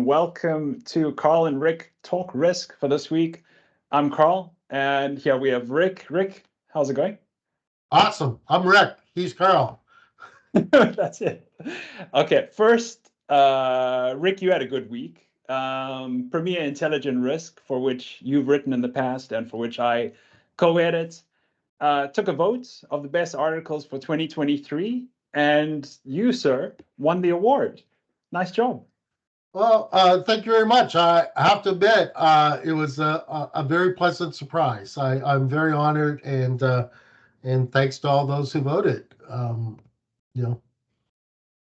Welcome to Carl and Rick Talk Risk for this week. I'm Carl, and here we have Rick. Rick, how's it going? Awesome. I'm Rick. He's Carl. That's it. Okay, first, Rick, you had a good week. Premier Intelligent Risk, for which you've written in the past and for which I co-edit, took a vote of the best articles for 2023, and you, sir, won the award. Nice job. Well, thank you very much. I have to admit, it was a very pleasant surprise. I'm very honored, and thanks to all those who voted. You know,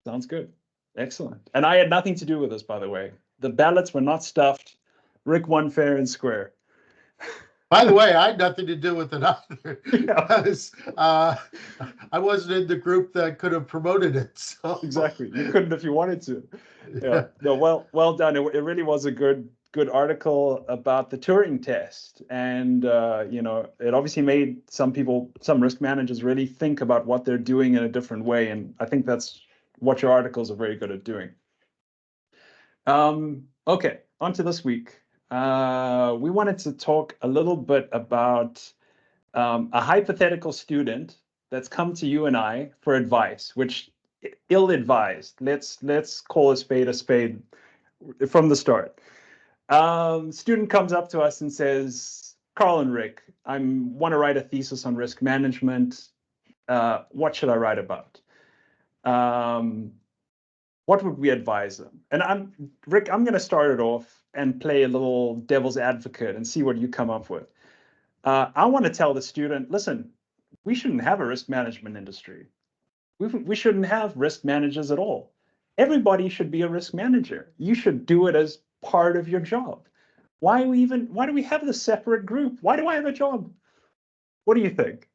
Sounds good. Excellent. And I had nothing to do with this, by the way. The ballots were not stuffed. Rick won fair and square. by the way, I had nothing to do with it either, Yeah, because I wasn't in the group that could have promoted it. So exactly. You couldn't if you wanted to. Yeah. No, well done. It really was a good article about the Turing test. And it obviously made some risk managers really think about what they're doing in a different way. And I think that's what your articles are very good at doing. Okay, on to this week. We wanted to talk a little bit about a hypothetical student that's come to you and I for advice, which ill-advised. Let's call a spade from the start. Student comes up to us and says, Carl and Rick, I want to write a thesis on risk management. What should I write about? What would we advise them? And Rick, I'm going to start it off and play a little devil's advocate and see what you come up with. I want to tell the student, listen, we shouldn't have a risk management industry. We shouldn't have risk managers at all. Everybody should be a risk manager. You should do it as part of your job. Why do we have this separate group? Why do I have a job? What do you think?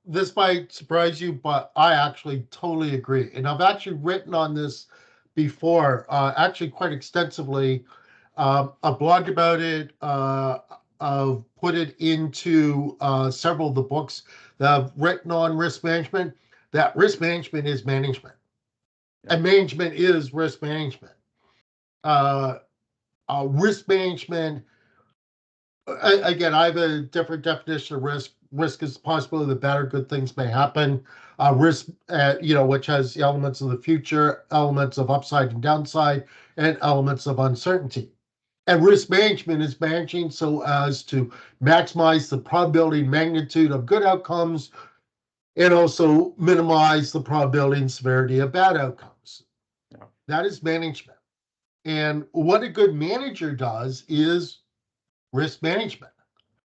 This might surprise you, but I actually totally agree. And I've actually written on this before, actually quite extensively. I've blogged about it. I've put it into several of the books that I've written on risk management. That risk management is management, and management is risk management. Risk management, again, I have a different definition of risk. Risk is the possibility that bad or good things may happen. Risk, which has elements of the future, elements of upside and downside, and elements of uncertainty. And risk management is managing so as to maximize the probability and magnitude of good outcomes, and also minimize the probability and severity of bad outcomes. Yeah. That is management. And what a good manager does is risk management.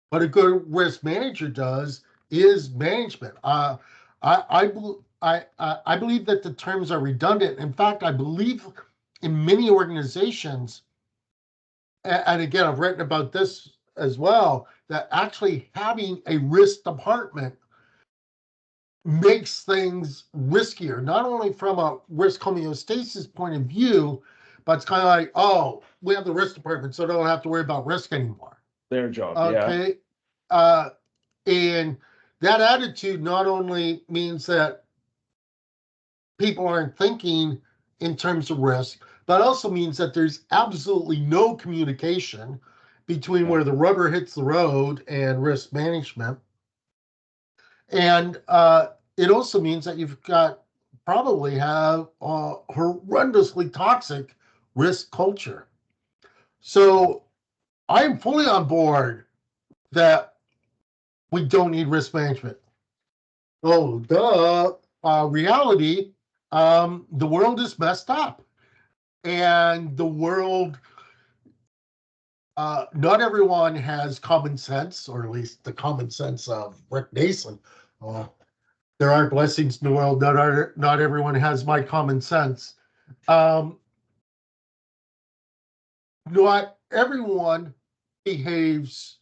What a good risk manager does is management. I believe that the terms are redundant. In fact, I believe in many organizations, and again, I've written about this as well, that actually having a risk department makes things riskier, not only from a risk homeostasis point of view, but it's kind of like, oh, we have the risk department, so don't have to worry about risk anymore. Their job, okay? Yeah. And that attitude not only means that people aren't thinking in terms of risk, but also means that there's absolutely no communication between where the rubber hits the road and risk management. And it also means that you've probably have a horrendously toxic risk culture. So I'm fully on board that we don't need risk management. Oh, duh. Reality, the world is messed up. And the world, not everyone has common sense, or at least the common sense of Rick Nason. There are blessings in the world. Not everyone has my common sense. Not everyone behaves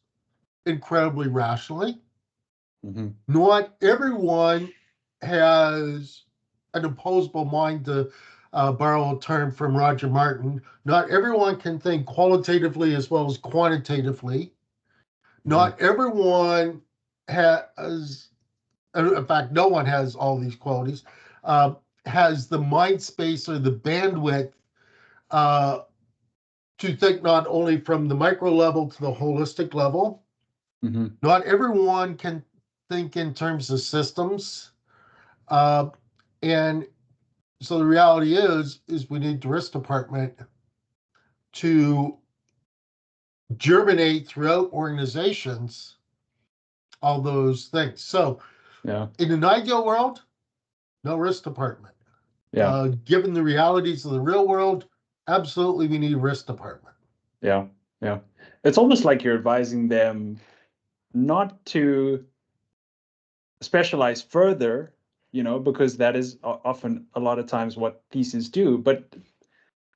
incredibly rationally. Mm-hmm. Not everyone has an opposable mind, to borrow a term from Roger Martin. Not everyone can think qualitatively as well as quantitatively. Mm-hmm. Not everyone has, in fact, no one has all these qualities, has the mind space or the bandwidth to think not only from the micro level to the holistic level. Mm-hmm. Not everyone can think in terms of systems. And so the reality is we need the risk department to germinate throughout organizations all those things. So Yeah. in an ideal world, no risk department. Yeah. Given the realities of the real world, absolutely we need a risk department. Yeah. Yeah. It's almost like you're advising them not to specialize further, because that is often a lot of times what theses do, but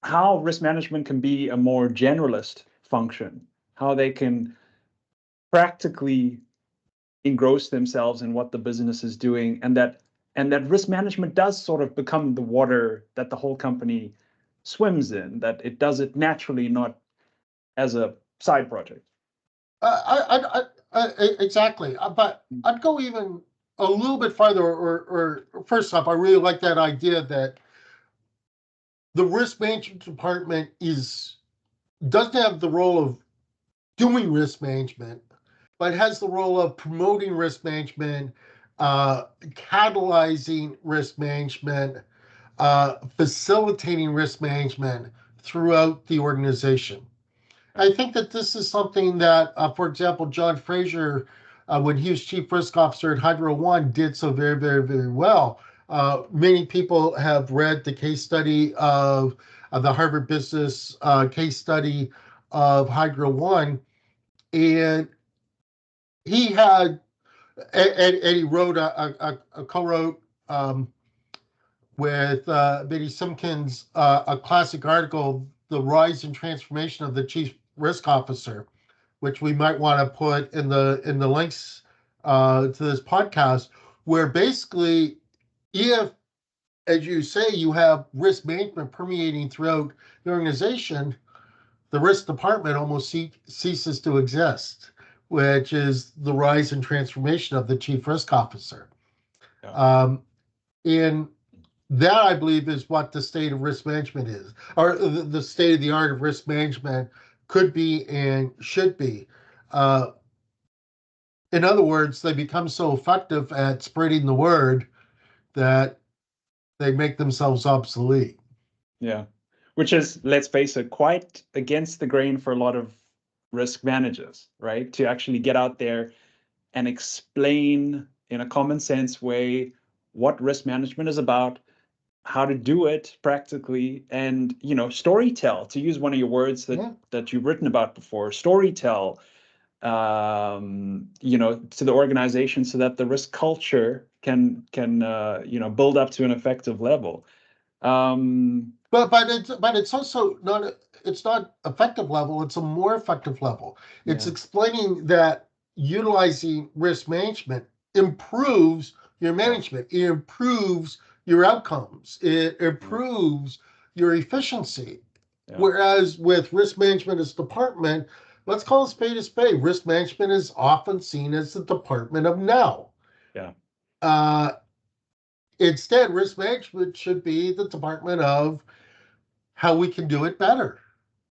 how risk management can be a more generalist function, how they can practically engross themselves in what the business is doing, and that risk management does sort of become the water that the whole company swims in, that it does it naturally, not as a side project. Exactly. But I'd go even a little bit farther, or first off, I really like that idea that the risk management department doesn't have the role of doing risk management, but has the role of promoting risk management, catalyzing risk management, facilitating risk management throughout the organization. I think that this is something that, for example, John Fraser, when he was chief risk officer at Hydro One, did so very, very, very well. Many people have read the case study of the Harvard Business case study of Hydro One, and he had, and he wrote a co-wrote with Betty Simpkins a classic article, "The Rise and Transformation of the Chief Risk Officer," which we might want to put in the links to this podcast, where basically, if, as you say, you have risk management permeating throughout the organization, the risk department almost ceases to exist, which is the rise and transformation of the chief risk officer. Yeah. And that, I believe, is what the state of risk management is, or the state of the art of risk management could be and should be. In other words, they become so effective at spreading the word that they make themselves obsolete. Yeah, which is, let's face it, quite against the grain for a lot of risk managers, right? To actually get out there and explain in a common sense way what risk management is about, how to do it practically, and storytell, to use one of your words that you've written about before, storytell to the organization so that the risk culture can build up to an effective level. But it's also it's not effective level, it's a more effective level. It's explaining that utilizing risk management improves your management. It improves your outcomes. It improves your efficiency. Whereas with risk management as department, let's call a spade a spade. Risk management is often seen as the department of now. Instead, risk management should be the department of how we can do it better,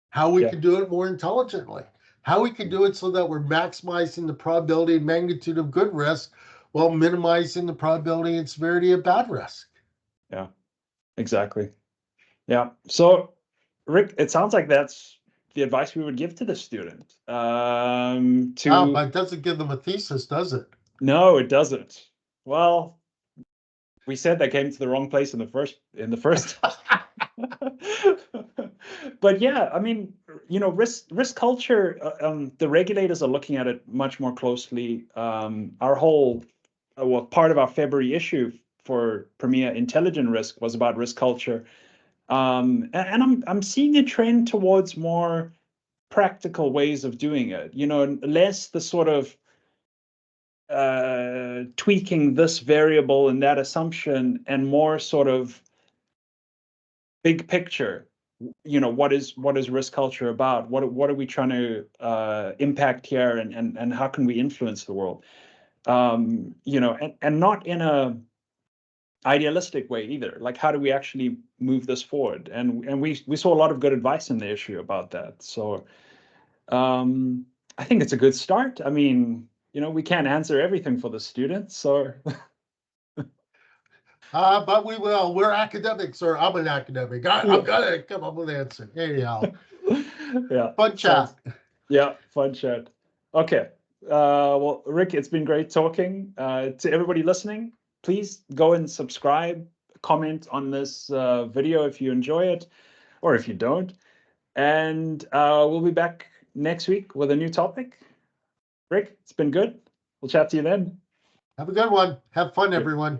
how we can do it more intelligently, how we can do it so that we're maximizing the probability and magnitude of good risk while minimizing the probability and severity of bad risk. Yeah, exactly. Yeah. So, Rick, it sounds like that's the advice we would give to the student. But it doesn't give them a thesis, does it? No, it doesn't. Well, we said that came to the wrong place in the first. But yeah, I mean, risk culture. The regulators are looking at it much more closely. Our whole, part of our February issue for Premier Intelligent Risk was about risk culture. And I'm seeing a trend towards more practical ways of doing it. Less the sort of tweaking this variable and that assumption, and more sort of big picture. What is risk culture about? What are we trying to impact here, and how can we influence the world? And not in a, idealistic way either. Like, how do we actually move this forward? And we saw a lot of good advice in the issue about that. So I think it's a good start. I mean, we can't answer everything for the students, so. But we will. We're academics, or I'm an academic. I'm gonna come up with an answer. Anyhow. Yeah. Fun chat. Yeah, fun chat. Okay. Well, Rick, it's been great talking. To everybody listening, please go and subscribe, comment on this video if you enjoy it, or if you don't. And we'll be back next week with a new topic. Rick, it's been good. We'll chat to you then. Have a good one. Have fun, everyone.